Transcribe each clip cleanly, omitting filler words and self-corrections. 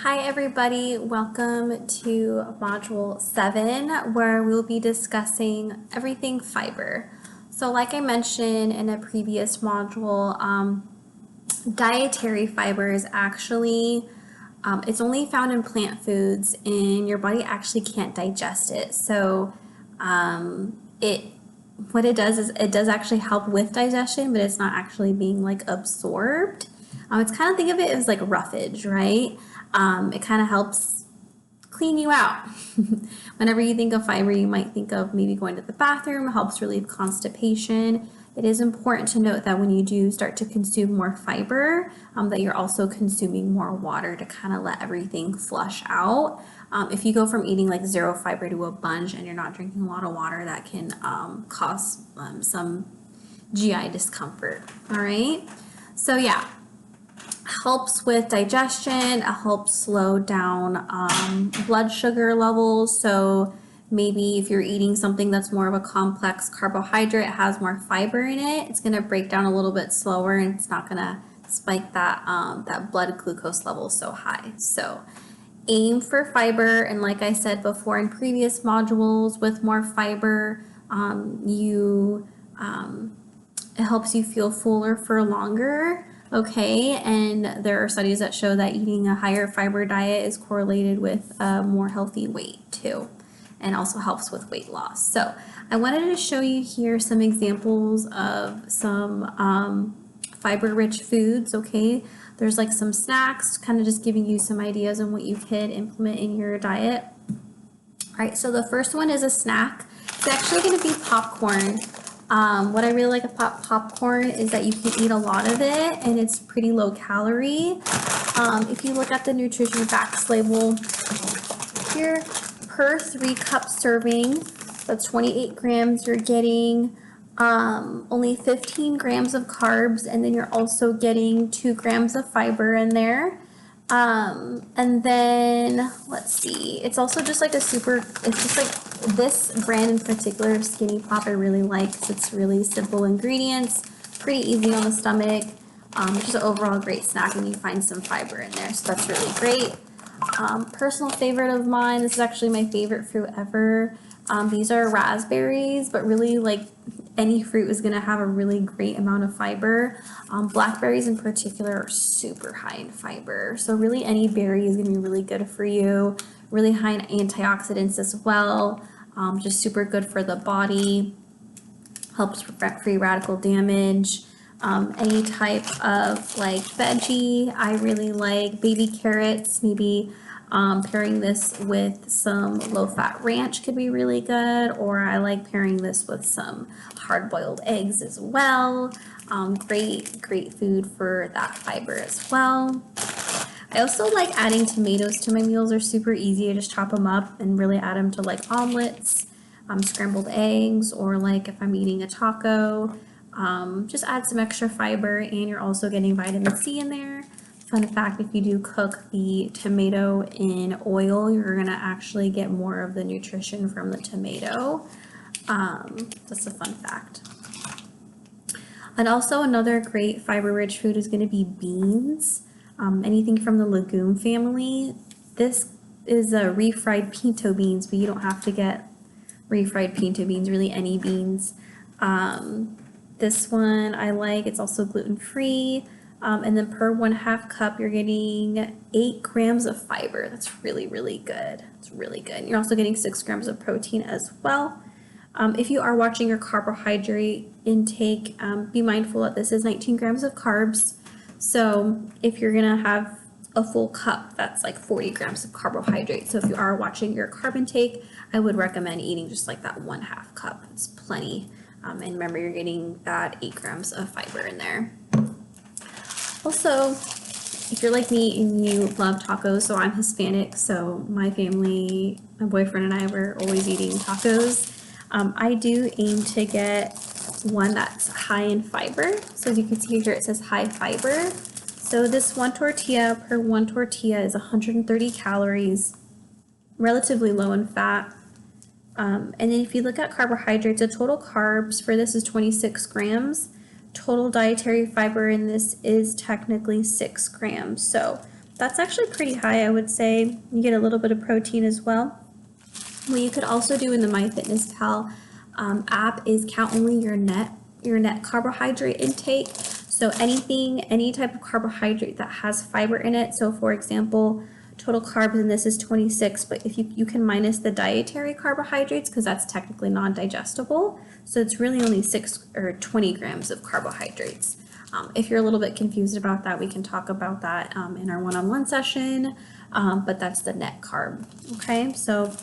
Hi everybody, welcome to Module 7 where we'll be discussing everything fiber. So like I mentioned in a previous module, dietary fiber is actually, it's only found in plant foods and your body actually can't digest it. So what it does is it does actually help with digestion, but it's not actually being like absorbed. It's kind of think of it as like roughage, right? It kind of helps clean you out. Whenever you think of fiber, you might think of maybe going to the bathroom, helps relieve constipation. It is important to note that when you do start to consume more fiber, that you're also consuming more water to kind of let everything flush out. If you go from eating like zero fiber to a bunch and you're not drinking a lot of water, that can cause some GI discomfort. All right. So yeah, helps with digestion. It helps slow down blood sugar levels. So maybe if you're eating something that's more of a complex carbohydrate, has more fiber in it, it's going to break down a little bit slower and it's not going to spike that that blood glucose level so high. So aim for fiber, and like I said before in previous modules, with more fiber, it helps you feel fuller for longer. Okay, and there are studies that show that eating a higher fiber diet is correlated with a more healthy weight too, and also helps with weight loss. So I wanted to show you here some examples of some fiber-rich foods. Okay, there's like some snacks, kind of just giving you some ideas on what you could implement in your diet. All right, so the first one is a snack. It's actually going to be popcorn. What I really like about popcorn is that you can eat a lot of it and it's pretty low calorie. If you look at the nutrition facts label here, per 3-cup serving, that's 28 grams, you're getting only 15 grams of carbs, and then you're also getting 2 grams of fiber in there. And then let's see, it's also just like it's just like this brand in particular, Skinny Pop, I really like because it's really simple ingredients, pretty easy on the stomach, just an overall great snack, and you find some fiber in there, so that's really great. Personal favorite of mine, this is actually my favorite fruit ever. These are raspberries, but really like any fruit is going to have a really great amount of fiber. Blackberries in particular are super high in fiber, so really any berry is going to be really good for you. Really high in antioxidants as well, just super good for the body, helps prevent free radical damage. Any type of like veggie, I really like baby carrots, maybe pairing this with some low-fat ranch could be really good, or I like pairing this with some hard-boiled eggs as well. Great food for that fiber as well. I also like adding tomatoes to my meals. They're super easy. I just chop them up and really add them to like omelets, scrambled eggs, or like if I'm eating a taco, just add some extra fiber, and you're also getting vitamin C in there. Fun fact, if you do cook the tomato in oil, you're gonna actually get more of the nutrition from the tomato. That's a fun fact. And also another great fiber-rich food is gonna be beans. Anything from the legume family. This is a refried pinto beans, but you don't have to get refried pinto beans, really any beans. This one I like, it's also gluten-free. And then per 1/2 cup, you're getting 8 grams of fiber. That's really good. It's really good. You're also getting 6 grams of protein as well. If you are watching your carbohydrate intake, be mindful that this is 19 grams of carbs. So if you're gonna have a full cup, that's like 40 grams of carbohydrate. So if you are watching your carb intake, I would recommend eating just like that 1/2 cup. It's plenty. And remember, you're getting that 8 grams of fiber in there. Also, if you're like me and you love tacos, so I'm Hispanic, so my family, my boyfriend and I were always eating tacos. I do aim to get one that's high in fiber. So as you can see here, it says high fiber. So this one tortilla, per 1 tortilla is 130 calories, relatively low in fat. And then if you look at carbohydrates, the total carbs for this is 26 grams. Total dietary fiber in this is technically 6 grams. So That's actually pretty high, I would say. You get a little bit of protein as well. What you could also do in the MyFitnessPal app is count only your net carbohydrate intake. So any type of carbohydrate that has fiber in it. So for example, total carbs in this is 26, but if you can minus the dietary carbohydrates because that's technically non-digestible. So it's really only 6 or 20 grams of carbohydrates. If you're a little bit confused about that, we can talk about that in our one-on-one session, but that's the net carb, okay? So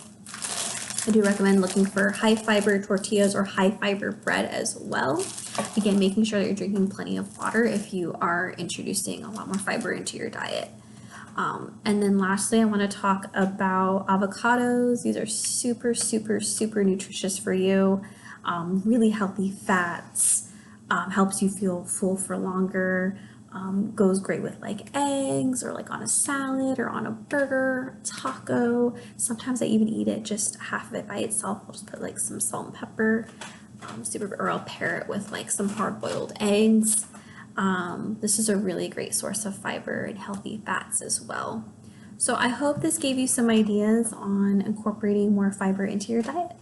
I do recommend looking for high fiber tortillas or high fiber bread as well. Again, making sure that you're drinking plenty of water if you are introducing a lot more fiber into your diet. And then lastly, I want to talk about avocados. These are super, super, super nutritious for you. Really healthy fats, helps you feel full for longer. Goes great with like eggs or like on a salad or on a burger, taco. Sometimes I even eat it just half of it by itself. I'll just put like some salt and pepper, or I'll pair it with like some hard-boiled eggs. This is a really great source of fiber and healthy fats as well. So I hope this gave you some ideas on incorporating more fiber into your diet.